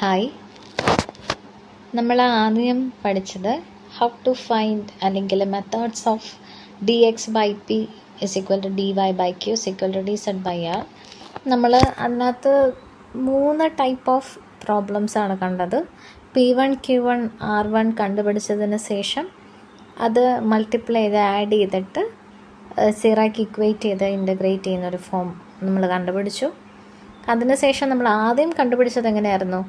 Hi, നമ്മൾ ആദ്യം പഠിച്ചത് ഹൗ ടു ഫൈൻഡ് അല്ലെങ്കിൽ methods of D X by P is equal to D Y by Q is equal to D Z by R. നമ്മൾ അതിനകത്ത് 3 type of problems ആണ് കണ്ടത്. P1 Q1 R1 കണ്ടുപിടിച്ചതിന് ശേഷം അത് മൾട്ടിപ്ലൈ ചെയ്ത് ആഡ് ചെയ്തിട്ട് സീറോയ്ക്ക് equate ചെയ്ത് ഇൻ്റഗ്രേറ്റ് ചെയ്യുന്നൊരു ഫോം നമ്മൾ കണ്ടുപിടിച്ചു. അതിനുശേഷം നമ്മൾ ആദ്യം കണ്ടുപിടിച്ചത് എങ്ങനെയായിരുന്നു?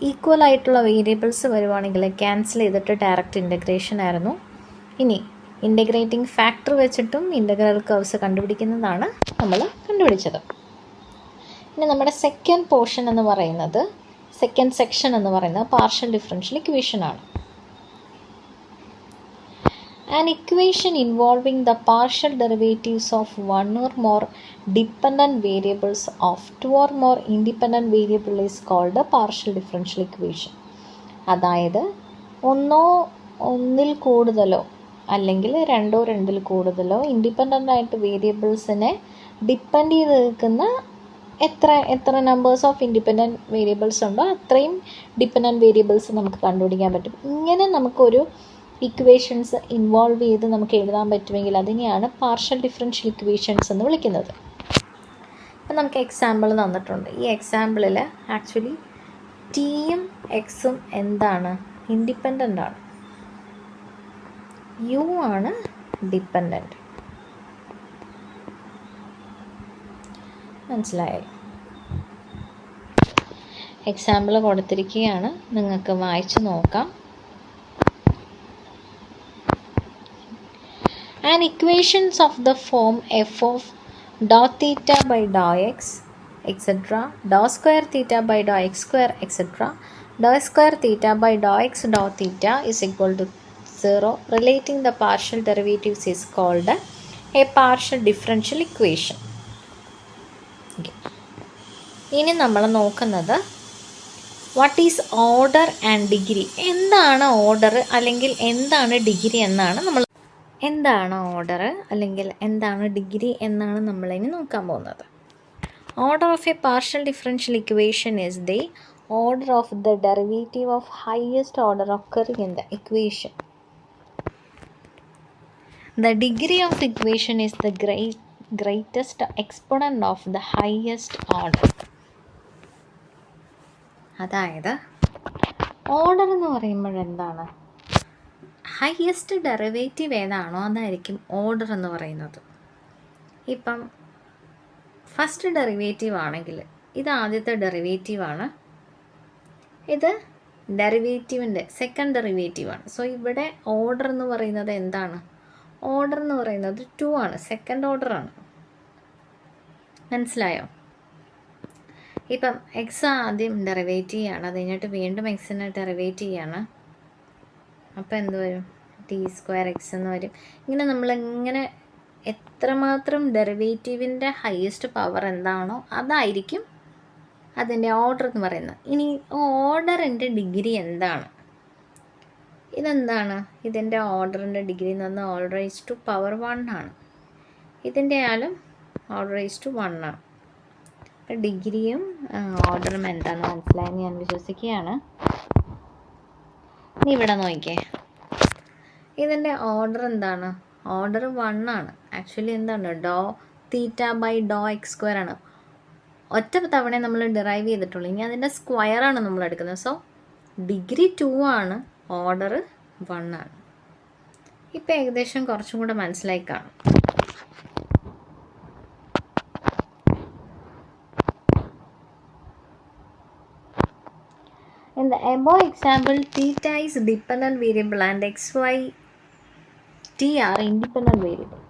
ഈക്വൽ ആയിട്ടുള്ള വേരിയബിൾസ് വരുവാണെങ്കിൽ ക്യാൻസൽ ചെയ്തിട്ട് ഡയറക്റ്റ് ഇൻ്റഗ്രേഷൻ ആയിരുന്നു. ഇനി ഇൻ്റഗ്രേറ്റിംഗ് ഫാക്ടർ വെച്ചിട്ടും ഇൻ്റഗ്രൽ കർവ്സ് കണ്ടുപിടിക്കുന്നതാണ് നമ്മൾ കണ്ടുപിടിച്ചത്. ഇനി നമ്മുടെ സെക്കൻഡ് പോർഷൻ എന്ന് പറയുന്നത്, സെക്കൻഡ് സെക്ഷൻ എന്ന് പറയുന്നത് പാർഷ്യൽ ഡിഫറൻഷ്യൽ ഇക്വേഷൻ ആണ്. An equation involving the partial derivatives of one or more dependent variables of two or more independent variables is called a partial differential equation. അതായത് ഒന്നിൽ കൂടുതലോ അല്ലെങ്കിൽ രണ്ടിൽ കൂടുതലോ ഇൻഡിപെൻഡൻ്റ് ആയിട്ട് വേരിയബിൾസിനെ ഡിപ്പെൻഡ് ചെയ്ത് നിൽക്കുന്ന എത്ര നമ്പേഴ്സ് ഓഫ് ഇൻഡിപെൻഡൻറ്റ് വേരിയബിൾസ് ഉണ്ടോ അത്രയും ഡിപ്പെൻഡൻറ്റ് വേരിയബിൾസ് നമുക്ക് കണ്ടുപിടിക്കാൻ പറ്റും. ഇങ്ങനെ നമുക്കൊരു ഇക്വേഷൻസ് ഇൻവോൾവ് ചെയ്ത് നമുക്ക് എഴുതാൻ പറ്റുമെങ്കിൽ അതിനെയാണ് പാർഷ്യൽ ഡിഫറൻഷ്യൽ ഇക്വേഷൻസ് എന്ന് വിളിക്കുന്നത്. അപ്പം നമുക്ക് എക്സാമ്പിൾ തന്നിട്ടുണ്ട്. ഈ എക്സാമ്പിളിൽ ആക്ച്വലി ടിയും എക്സും എന്താണ്? ഇൻഡിപെൻഡൻ്റ് ആണ്. യു ആണ് ഡിപ്പെൻഡൻറ്റ്. മനസ്സിലായോ? എക്സാമ്പിൾ കൊടുത്തിരിക്കുകയാണ്, നിങ്ങൾക്ക് വായിച്ച് നോക്കാം. And equations of the form f of dot theta by dot x etc. dot square theta by dot x square etc. dot square theta by dot x dot theta is equal to 0 relating the partial derivatives is called a partial differential equation. Okay. ഇനി നമ്മൾ നോക്കുന്നത് what is order and degree. എന്താണ് order അല്ലെങ്കിൽ എന്താണ് degree എന്നാണ് നമ്മൾ എന്താണ് order അല്ലെങ്കിൽ എന്താണ് ഡിഗ്രി എന്നാണ് നമ്മളിനി നോക്കാൻ പോകുന്നത്. Order of A partial differential equation is the order of the derivative of highest order occurring in the equation. The degree of equation is the greatest exponent of the highest order. അതായത് order എന്ന് പറയുമ്പോഴെന്താണ്? Highest derivative ഏതാണോ അതായിരിക്കും order എന്ന് പറയുന്നത്. ഇപ്പം first derivative ആണെങ്കിൽ ഇത് ആദ്യത്തെ ഡെറിവേറ്റീവാണ്, ഇത് ഡെറിവേറ്റീവിൻ്റെ സെക്കൻഡ് ഡെറിവേറ്റീവാണ്. സോ ഇവിടെ ഓർഡർ എന്ന് പറയുന്നത് എന്താണ്? ഓർഡർ എന്ന് പറയുന്നത് 2 ആണ്, സെക്കൻഡ് ഓർഡറാണ്. മനസ്സിലായോ? ഇപ്പം എക്സ് ആദ്യം ഡെറിവേറ്റ് ചെയ്യാണ്, അത് കഴിഞ്ഞിട്ട് വീണ്ടും എക്സിനെ ഡെറിവേറ്റ് ചെയ്യാണ്. അപ്പോൾ എന്ത് വരും? ടി സ്ക്വയർ എക്സ് എന്ന് വരും. ഇങ്ങനെ നമ്മളിങ്ങനെ എത്രമാത്രം ഡെറിവേറ്റീവിൻ്റെ ഹയസ്റ്റ് പവർ എന്താണോ അതായിരിക്കും അതിൻ്റെ ഓർഡർ എന്ന് പറയുന്നത്. ഇനി ഓർഡറിൻ്റെ ഡിഗ്രി എന്താണ്? ഇതെന്താണ്? ഇതിൻ്റെ ഓർഡറിൻ്റെ ഡിഗ്രി എന്ന് പറഞ്ഞാൽ ഓർഡർ റൈസ് ടു പവർ 1 ആണ്. ഇതിൻ്റെ ആയാലും ഓർഡർ റൈസ് ടു 1 ആണ്. അപ്പോൾ ഡിഗ്രിയും ഓർഡറും എന്താണെന്ന് മനസ്സിലായെന്ന് ഞാൻ വിശ്വസിക്കുകയാണ്. ഇനി ഇവിടെ നോക്കിക്കേ, ഇതിൻ്റെ ഓർഡർ എന്താണ്? ഓർഡർ 1 ആണ്. ആക്ച്വലി എന്താണ്? Doh theta by Dr x square ആണ്. ഒറ്റ തവണ നമ്മൾ ഡിറൈവ് ചെയ്തിട്ടുള്ളൂ. ഇനി അതിൻ്റെ സ്ക്വയറാണ് നമ്മൾ എടുക്കുന്നത്. സോ ഡിഗ്രി 2 ആണ്, ഓർഡർ 1 ആണ്. ഇപ്പം ഏകദേശം കുറച്ചും കൂടെ മനസ്സിലായി കാണും. In the above example, theta is dependent variable and x, y, t are independent variable.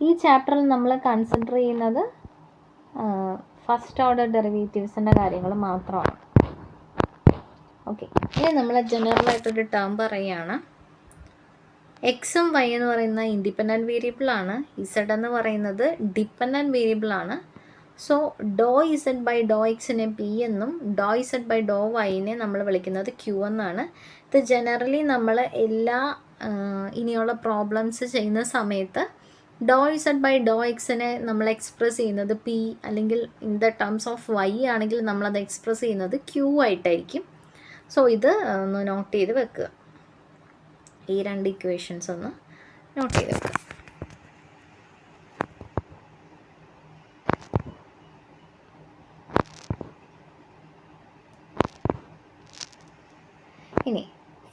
ഈ ചാപ്റ്ററിൽ നമ്മൾ കൺസിഡർ ചെയ്യുന്നത് ഫസ്റ്റ് ഓർഡർ ഡെറിവേറ്റീവ്സിൻ്റെ കാര്യങ്ങൾ മാത്രമാണ്. ഓക്കെ, ഇനി നമ്മൾ ജനറലായിട്ടൊരു ടേം പറയുകയാണ്. എക്സും വൈ എന്ന് പറയുന്ന ഇൻഡിപെൻഡൻറ്റ് വേരിയബിളാണ്, ഇസഡ് എന്ന് പറയുന്നത് ഡിപ്പെൻഡൻറ്റ് വേരിയബിളാണ്. So doh z by doh എക്സിനെ പി എന്നും ഡോ ഇസഡ് ബൈ ഡോ വൈനെ നമ്മൾ വിളിക്കുന്നത് ക്യൂ എന്നാണ്. ഇത് ജനറലി നമ്മൾ എല്ലാ ഇനിയുള്ള പ്രോബ്ലംസ് ചെയ്യുന്ന സമയത്ത് ഡോ ഇസഡ് ബൈ ഡോ എക്സിനെ നമ്മൾ എക്സ്പ്രസ് ചെയ്യുന്നത് പി അല്ലെങ്കിൽ in the terms of Y ആണെങ്കിൽ നമ്മളത് എക്സ്പ്രസ് ചെയ്യുന്നത് ക്യൂ ആയിട്ടായിരിക്കും. സോ ഇത് ഒന്ന് നോട്ട് ചെയ്ത് വെക്കുക. ഈ രണ്ട് ഇക്വേഷൻസ് ഒന്ന് നോട്ട് ചെയ്ത് വെക്കുക. ഇനി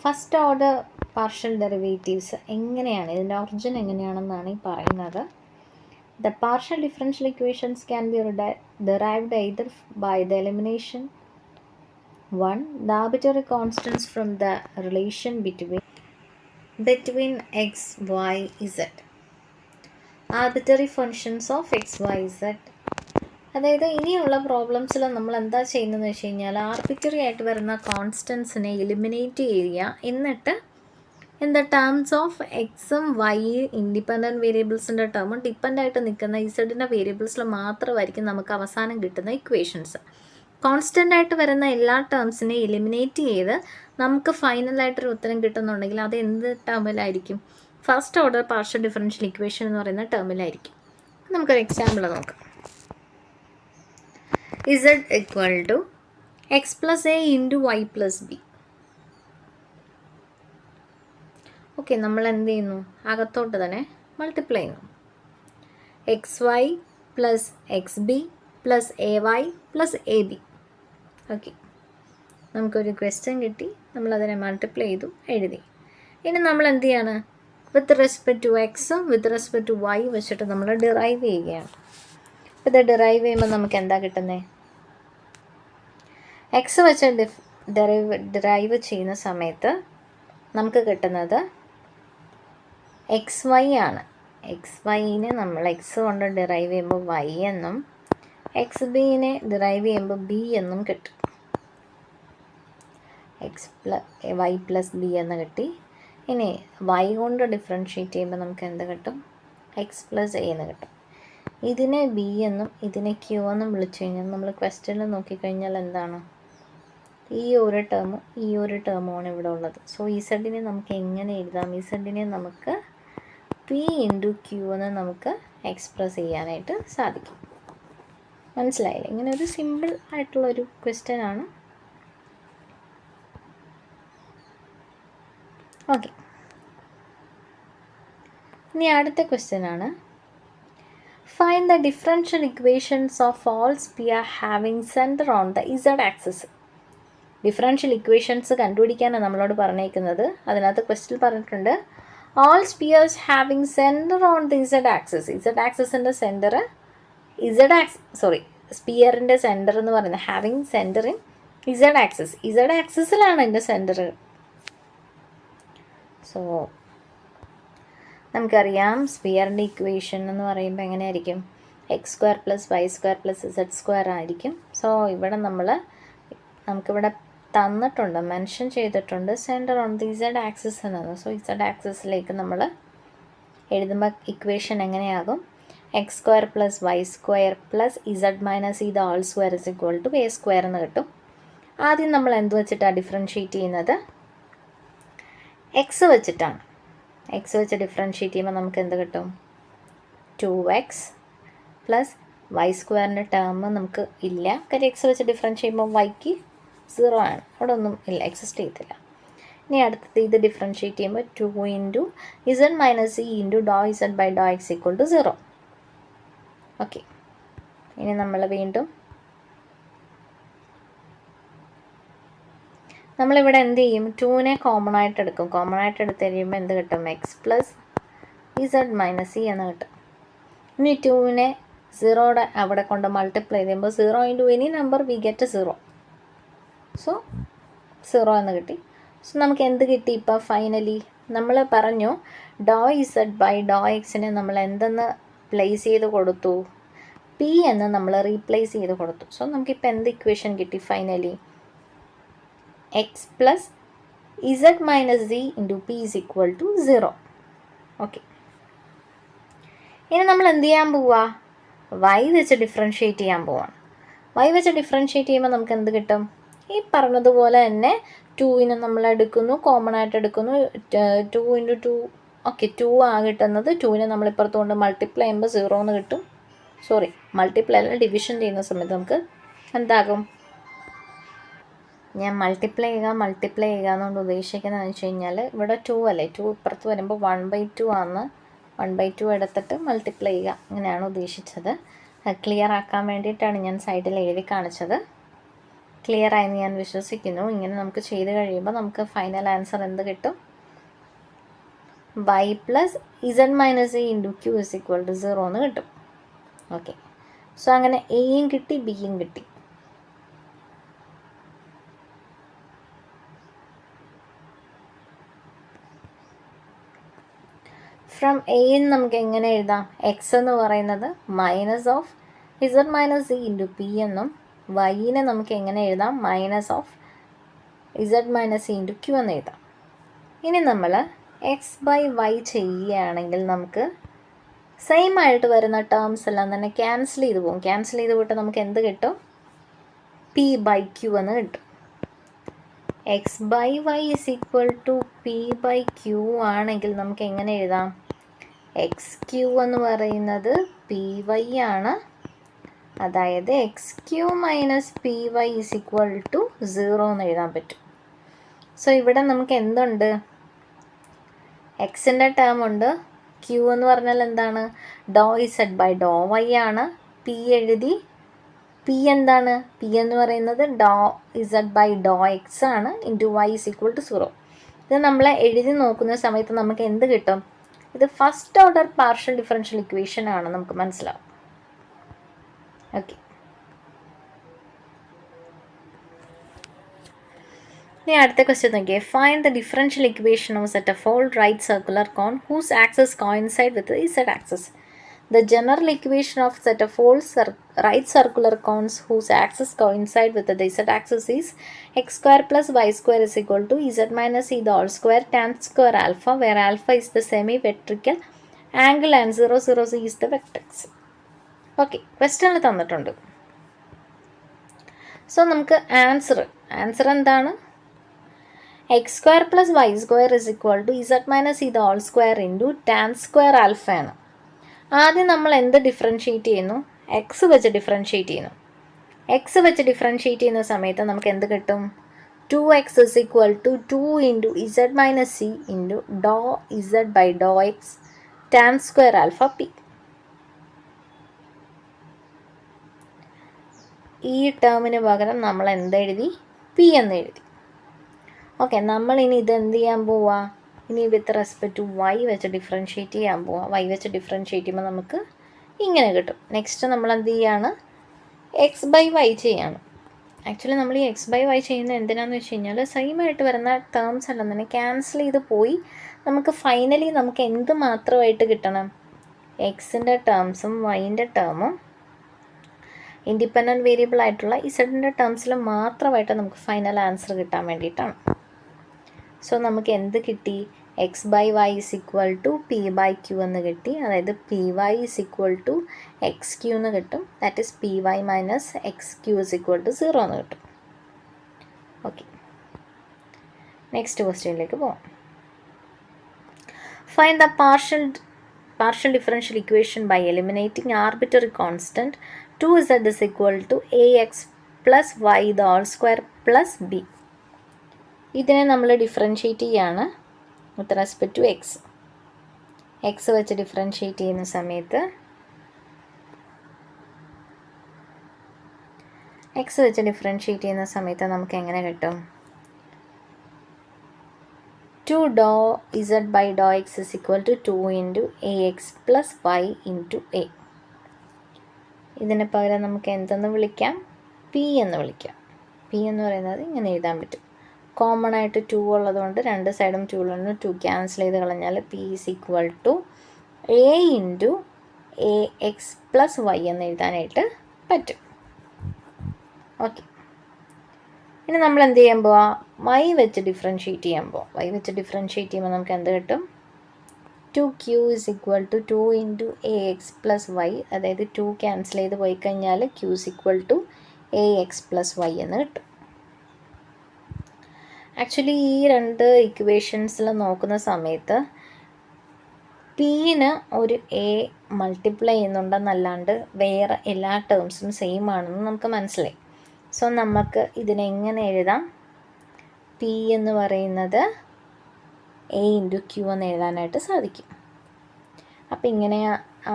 ഫസ്റ്റ് ഓർഡർ പാർഷ്യൽ ഡെറിവേറ്റീവ്സ് എങ്ങനെയാണ്, ഇതിൻ്റെ ഒറിജിൻ എങ്ങനെയാണെന്നാണ് ഈ പറയുന്നത്. The partial differential equations can be derived either by the elimination 1. The arbitrary constants from the relation between x, y, z. Arbitrary functions of x, y, z. അതായത് ഇനിയുള്ള പ്രോബ്ലംസിൽ നമ്മൾ എന്താ ചെയ്യുന്നതെന്ന് വെച്ച് കഴിഞ്ഞാൽ ആർബിറ്ററി ആയിട്ട് വരുന്ന കോൺസ്റ്റൻസിനെ എലിമിനേറ്റ് ചെയ്യുക, എന്നിട്ട് ഇൻ ദ ടേംസ് ഓഫ് എക്സും വൈ ഇൻഡിപെൻഡൻറ്റ് വേരിയബിൾസിൻ്റെ ടേമും ഡിപ്പെൻഡ് ആയിട്ട് നിൽക്കുന്ന ഇസഡിൻ്റെ വേരിയബിൾസിൽ മാത്രമായിരിക്കും നമുക്ക് അവസാനം കിട്ടുന്ന ഇക്വേഷൻസ്. കോൺസ്റ്റൻ്റ് ആയിട്ട് വരുന്ന എല്ലാ ടേംസിനെ എലിമിനേറ്റ് ചെയ്ത് നമുക്ക് ഫൈനലായിട്ടൊരു ഉത്തരം കിട്ടുന്നുണ്ടെങ്കിൽ അത് എന്ത് ടേമിലായിരിക്കും? First order partial differential equation എന്ന് പറയുന്ന ടേമിലായിരിക്കും. നമുക്കൊരു എക്സാമ്പിൾ നോക്കാം. z equal to x plus a into y plus b. Okay, നമ്മൾ എന്ത് ചെയ്യുന്നു? അകത്തോട്ട് തന്നെ മൾട്ടിപ്ലൈ ചെയ്യുന്നു. X y plus x b plus a y plus a b. Okay, നമുക്കൊരു ക്വസ്റ്റ്യൻ കിട്ടി, നമ്മളതിനെ മൾട്ടിപ്ലൈ ചെയ്തു, എഴുതി. ഇനി നമ്മൾ എന്ത് ചെയ്യാണ്? വിത്ത് റെസ്പെക്ട് ടു എക്സും വിത്ത് റെസ്പെക്ട് ടു വൈ വെച്ചിട്ട് നമ്മൾ ഡിറൈവ് ചെയ്യുകയാണ്. ഇത് ഡിറൈവ് ചെയ്യുമ്പോൾ നമുക്ക് എന്താ കിട്ടുന്നത്? എക്സ് വെച്ച് ഡിറൈവ് ചെയ്യുന്ന സമയത്ത് നമുക്ക് കിട്ടുന്നത് എക്സ് വൈ ആണ്. എക്സ് വൈനെ നമ്മൾ എക്സ് കൊണ്ട് ഡിറൈവ് ചെയ്യുമ്പോൾ വൈ എന്നും എക്സ് ബിനെ ഡിറൈവ് ചെയ്യുമ്പോൾ ബി എന്നും കിട്ടും. വൈ പ്ലസ് ബി എന്ന് കിട്ടി. ഇനി വൈ കൊണ്ട് ഡിഫറൻഷ്യേറ്റ് ചെയ്യുമ്പോൾ നമുക്ക് എന്ത് കിട്ടും? എക്സ് പ്ലസ് എ എന്ന് കിട്ടും. ഇതിനെ ബി എന്നും ഇതിനെ ക്യൂ എന്നും വിളിച്ചു കഴിഞ്ഞാൽ നമ്മൾ ക്വസ്റ്റ്യനിൽ നോക്കിക്കഴിഞ്ഞാൽ എന്താണ്? ഈ ഒരു ടേമുമാണ് ഇവിടെ ഉള്ളത്. സോ ഇസഡിനെ നമുക്ക് എങ്ങനെ എഴുതാം? ഇസഡിനെ നമുക്ക് പി ഇൻറ്റു ക്യൂ എന്ന് നമുക്ക് എക്സ്പ്രസ് ചെയ്യാനായിട്ട് സാധിക്കും. മനസ്സിലായില്ലേ? ഇങ്ങനെ ഒരു സിമ്പിൾ ആയിട്ടുള്ളൊരു ക്വസ്റ്റ്യൻ ആണ്. ഓക്കെ, ഇനി അടുത്ത ക്വസ്റ്റ്യൻ ആണ്. Find the differential equations of all sphere having centre on the z axis. Differential equations കണ്ടുപിടിക്കാനാണ് നമ്മളോട് പറഞ്ഞേക്കുന്നത്. അതിനകത്ത് ക്വസ്റ്റ്യൻ പറഞ്ഞിട്ടുണ്ട് all spheres having centre on the z axis. Z ആക്സിസിൻ്റെ സെൻറ്റർ സ്പിയറിൻ്റെ സെൻറ്റർ എന്ന് പറയുന്നത് having centre in z axis. Z ആക്സിസിലാണ് ഇതിൻ്റെ സെൻറ്റർ. സോ നമുക്കറിയാം സ്പിയറിൻ്റെ ഇക്വേഷൻ എന്ന് പറയുമ്പോൾ എങ്ങനെയായിരിക്കും? X square plus y square plus z square ആയിരിക്കും. സോ ഇവിടെ നമുക്കിവിടെ തന്നിട്ടുണ്ട്, മെൻഷൻ ചെയ്തിട്ടുണ്ട് centre on the z axis എന്നാണ്. സോ ഇസഡ് ആക്സിസിലേക്ക് നമ്മൾ എഴുതുമ്പോൾ ഇക്വേഷൻ എങ്ങനെയാകും? X square plus y square plus z minus ഇത് whole square is equal to a square എന്ന് കിട്ടും. ആദ്യം നമ്മൾ എന്ത് വെച്ചിട്ടാണ് ഡിഫറൻഷ്യേറ്റ് ചെയ്യുന്നത്? എക്സ് വെച്ചിട്ടാണ്. എക്സ് വെച്ച് ഡിഫറൻഷ്യേറ്റ് ചെയ്യുമ്പോൾ നമുക്ക് എന്ത് കിട്ടും? 2x പ്ലസ് വൈ സ്ക്വയറിൻ്റെ ടേം നമുക്ക് ഇല്ല. കാര്യം എക്സ് വെച്ച് ഡിഫറൻഷ്യേറ്റ് ചെയ്യുമ്പോൾ വൈക്ക് 0 ആണ്, അവിടെ ഒന്നും ഇല്ല, എക്സിസ്റ്റ് ചെയ്തില്ല. ഇനി അടുത്തത് ഇത് ഡിഫറൻഷ്യേറ്റ് ചെയ്യുമ്പോൾ 2 into z minus e into do z by Dr x equal to 0. Okay, ഇനി നമ്മൾ വീണ്ടും നമ്മളിവിടെ എന്ത് ചെയ്യും? 2നെ കോമൺ ആയിട്ട് എടുക്കും. കോമൺ ആയിട്ട് എടുത്ത് കഴിയുമ്പോൾ എന്ത് കിട്ടും? X plus z minus E എന്ന് കിട്ടും. ഇനി 2നെ 0യുടെ അവിടെ കൊണ്ട് മൾട്ടിപ്ലൈ ചെയ്യുമ്പോൾ 0 into any number we get 0. So 0 എന്ന് കിട്ടി. സോ നമുക്ക് എന്ത് കിട്ടി? ഇപ്പോൾ ഫൈനലി നമ്മൾ പറഞ്ഞു ഡോ ഇസഡ് ബൈ ഡോ എക്സിനെ നമ്മൾ എന്തെന്ന് പ്ലേസ് ചെയ്ത് കൊടുത്തു? പി എന്ന് നമ്മൾ റീപ്ലേസ് ചെയ്ത് കൊടുത്തു. സോ നമുക്കിപ്പോൾ എന്ത് ഇക്വേഷൻ കിട്ടി? Finally x plus z minus c into p is equal to 0. Okay, ഇനി നമ്മൾ എന്ത് ചെയ്യാൻ പോവുക? വൈ വെച്ച് ഡിഫറൻഷ്യേറ്റ് ചെയ്യാൻ പോവാണ്. വൈ വെച്ച് ഡിഫറൻഷ്യേറ്റ് ചെയ്യുമ്പോൾ നമുക്ക് എന്ത് കിട്ടും? ഈ പറഞ്ഞതുപോലെ തന്നെ 2നെ നമ്മൾ എടുക്കുന്നു, കോമൺ ആയിട്ട് എടുക്കുന്നു. 2 ഇൻറ്റു 2 ഓക്കെ 2 കിട്ടുന്നത് 2നെ നമ്മളിപ്പുറത്ത് കൊണ്ട് മൾട്ടിപ്ലൈ ചെയ്യുമ്പോൾ 0 എന്ന് കിട്ടും. സോറി, മൾട്ടിപ്ലൈ അല്ല, ഡിവിഷൻ ചെയ്യുന്ന സമയത്ത് നമുക്ക് എന്താകും? ഞാൻ മൾട്ടിപ്ലൈ ചെയ്യുക എന്നുകൊണ്ട് ഉദ്ദേശിക്കുന്നതെന്ന് വെച്ച് കഴിഞ്ഞാൽ ഇവിടെ 2 അല്ലേ, 2 ഇപ്പുറത്ത് വരുമ്പോൾ 1/2 ആണ്. 1/2 എടുത്തിട്ട് മൾട്ടിപ്ലൈ ചെയ്യുക, അങ്ങനെയാണ് ഉദ്ദേശിച്ചത്. ക്ലിയർ ആക്കാൻ വേണ്ടിയിട്ടാണ് ഞാൻ സൈഡിൽ എഴുതി കാണിച്ചത്. ക്ലിയർ ആയെന്ന് ഞാൻ വിശ്വസിക്കുന്നു. ഇങ്ങനെ നമുക്ക് ചെയ്ത് കഴിയുമ്പോൾ നമുക്ക് ഫൈനൽ ആൻസർ എന്ത് കിട്ടും? y plus z minus a into q is equal to 0 എന്ന് കിട്ടും. ഓക്കെ, സോ അങ്ങനെ എയും കിട്ടി ബിയും കിട്ടി. ഫ്രം എയിൽ നമുക്ക് എങ്ങനെ എഴുതാം? എക്സ് എന്ന് പറയുന്നത് minus of z minus c into p എന്നും വൈനെ നമുക്ക് എങ്ങനെ എഴുതാം? Minus of z minus c into q എന്ന് എഴുതാം. ഇനി നമ്മൾ എക്സ് ബൈ വൈ ചെയ്യുകയാണെങ്കിൽ നമുക്ക് സെയിം ആയിട്ട് വരുന്ന ടേംസ് എല്ലാം തന്നെ ക്യാൻസൽ ചെയ്ത് പോകും. ക്യാൻസൽ ചെയ്ത് പോയിട്ട് നമുക്ക് എന്ത് കിട്ടും? പി ബൈ ക്യൂ എന്ന് കിട്ടും. X by y is equal to p by q ആണെങ്കിൽ നമുക്ക് എങ്ങനെ എഴുതാം? എക്സ് ക്യൂ എന്ന് പറയുന്നത് പി വൈ ആണ്. അതായത് x q minus p y is equal to 0 എന്ന് എഴുതാൻ പറ്റും. സോ ഇവിടെ നമുക്ക് എന്തുണ്ട്? എക്സിൻ്റെ ടേം ഉണ്ട്. ക്യൂ എന്ന് പറഞ്ഞാൽ എന്താണ്? Do z by do y ആണ്. പി എഴുതി. പി എന്താണ്? പി എന്ന് പറയുന്നത് do z by Dr x ആണ് into y is equal to 0. ഇത് നമ്മൾ എഴുതി നോക്കുന്ന സമയത്ത് നമുക്ക് എന്ത് കിട്ടും? ഇത് first order partial differential equation ആണ്, നമുക്ക് മനസ്സിലാവും. ഓക്കെ, ഇനി അടുത്ത ക്വസ്റ്റ്യൻ നോക്കിയേ. Find the differential equation of set of all right circular cone whose axis coincide with z axis. The general equation of set of all right circular cones whose axes coincide with the z axis is x square plus y square is equal to z minus e the whole square tan square alpha, where alpha is the semi-metrical angle and 0, 0, z is the vertex. Okay, question തന്നിട്ടുണ്ട്. So നമുക്ക് answer എന്താണ്? X square plus y square is equal to z minus e the whole square into tan square alpha ആണ്. ആദ്യം നമ്മൾ എന്ത് differentiate ചെയ്യുന്നു? X വെച്ച് differentiate ചെയ്യുന്നു. എക്സ് വെച്ച് ഡിഫറൻഷ്യേറ്റ് ചെയ്യുന്ന സമയത്ത് നമുക്ക് എന്ത് കിട്ടും? 2x is equal to 2 into z minus c into do z by Dr x tan square alpha p. ഈ ടേമിന് പകരം നമ്മൾ എന്തെഴുതി? പി എന്ന് എഴുതി. ഓക്കെ, നമ്മളിനി ഇതെന്ത് ചെയ്യാൻ പോവാ? ഇനി വിത്ത് റെസ്പെക്ട് ടു വൈ വെച്ച് ഡിഫറൻഷ്യേറ്റ് ചെയ്യാൻ പോവാം. വൈ വെച്ച് ഡിഫറൻഷ്യേറ്റ് ചെയ്യുമ്പോൾ നമുക്ക് ഇങ്ങനെ കിട്ടും. നെക്സ്റ്റ് നമ്മൾ എന്ത് ചെയ്യാണ്? എക്സ് ബൈ വൈ ചെയ്യാണ്. ആക്ച്വലി നമ്മൾ ഈ എക്സ് ബൈ വൈ ചെയ്യുന്നത് എന്തിനാണെന്ന് വെച്ച് കഴിഞ്ഞാൽ സെയിം ആയിട്ട് വരുന്ന ടേംസ് എല്ലാം തന്നെ ക്യാൻസൽ ചെയ്ത് പോയി നമുക്ക് ഫൈനലി നമുക്ക് എന്ത് മാത്രമായിട്ട് കിട്ടണം? എക്സിൻ്റെ ടേംസും വൈൻ്റെ ടേമും ഇൻഡിപെൻഡൻറ്റ് വേരിയബിൾ ആയിട്ടുള്ള ഇസഡിൻ്റെ ടേംസിൽ മാത്രമായിട്ട് നമുക്ക് ഫൈനൽ ആൻസർ കിട്ടാൻ വേണ്ടിയിട്ടാണ്. സോ നമുക്ക് എന്ത് കിട്ടി? X by y is equal to p by q എന്ന് കിട്ടി. അതായത് p y is equal to x q എന്ന് കിട്ടും. That is p y minus x q is equal to 0 എന്ന് കിട്ടും. ഓക്കെ, നെക്സ്റ്റ് ക്വസ്റ്റ്യനിലേക്ക് പോകാം. Find the partial differential equation by eliminating arbitrary constant 2z is equal to ax plus y the whole square plus b. ഇതിനെ നമ്മൾ differentiate ചെയ്യാണ് with respect to x. X വെച്ച് differentiate ചെയ്യുന്ന സമയത്ത് നമുക്ക് എങ്ങനെ കിട്ടും? 2 do z by Dr x is equal to 2 into a x plus y into a. ഇതിന് പകരം നമുക്ക് എന്തെന്ന് വിളിക്കാം? പി എന്ന് വിളിക്കാം. പി എന്ന് പറയുന്നത് ഇങ്ങനെ എഴുതാൻ പറ്റും. കോമൺ ആയിട്ട് 2 ഉള്ളതുകൊണ്ട് രണ്ട് സൈഡും 2 ഉള്ളതുകൊണ്ട് 2 ക്യാൻസൽ ചെയ്ത് കളഞ്ഞാൽ p is equal to a into a x plus y എന്ന് എഴുതാനായിട്ട് പറ്റും. ഓക്കെ, ഇനി നമ്മൾ എന്ത് ചെയ്യാൻ പോവാം? വൈ വെച്ച് ഡിഫറൻഷ്യേറ്റ് ചെയ്യാൻ പോവാം. വൈ വെച്ച് ഡിഫറൻഷ്യേറ്റ് ചെയ്യുമ്പോൾ നമുക്ക് എന്ത് കിട്ടും? 2q is equal to 2 into a x plus y. അതായത് 2 ക്യാൻസൽ ചെയ്ത് പോയി കഴിഞ്ഞാൽ q is equal to a x plus y എന്ന് കിട്ടും. ആക്ച്വലി ഈ രണ്ട് ഇക്വേഷൻസിൽ നോക്കുന്ന സമയത്ത് പിന് ഒരു എ മൾട്ടിപ്ലൈ ചെയ്യുന്നുണ്ടെന്നല്ലാണ്ട് വേറെ എല്ലാ ടേംസും സെയിം ആണെന്ന് നമുക്ക് മനസ്സിലായി. സോ നമുക്ക് ഇതിനെങ്ങനെ എഴുതാം? പി എന്ന് പറയുന്നത് എ ഇൻറ്റു ക്യൂ എന്ന് എഴുതാനായിട്ട് സാധിക്കും. അപ്പോൾ ഇങ്ങനെ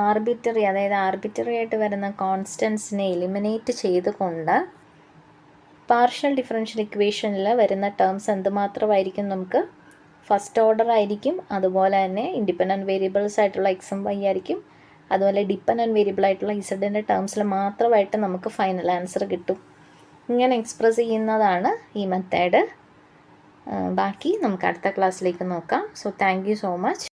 ആർബിറ്ററി ആയിട്ട് വരുന്ന കോൺസ്റ്റൻസിനെ എലിമിനേറ്റ് ചെയ്തുകൊണ്ട് പാർഷ്യൽ ഡിഫറൻഷ്യൽ ഇക്വേഷനിൽ വരുന്ന ടേംസ് എന്തുമാത്രമായിരിക്കും? നമുക്ക് ഫസ്റ്റ് ഓർഡർ ആയിരിക്കും. അതുപോലെ തന്നെ ഇൻഡിപെൻഡൻറ്റ് വേരിയബിൾസ് ആയിട്ടുള്ള എക്സും വൈ ആയിരിക്കും. അതുപോലെ ഡിപ്പെൻഡൻറ്റ് വേരിയബിൾ ആയിട്ടുള്ള ഇസഡിൻ്റെ ടേംസിൽ മാത്രമായിട്ട് നമുക്ക് ഫൈനൽ ആൻസർ കിട്ടും. ഇങ്ങനെ എക്സ്പ്രസ് ചെയ്യുന്നതാണ് ഈ മെത്തേഡ്. ബാക്കി നമുക്ക് അടുത്ത ക്ലാസ്സിലേക്ക് നോക്കാം. So thank you so much.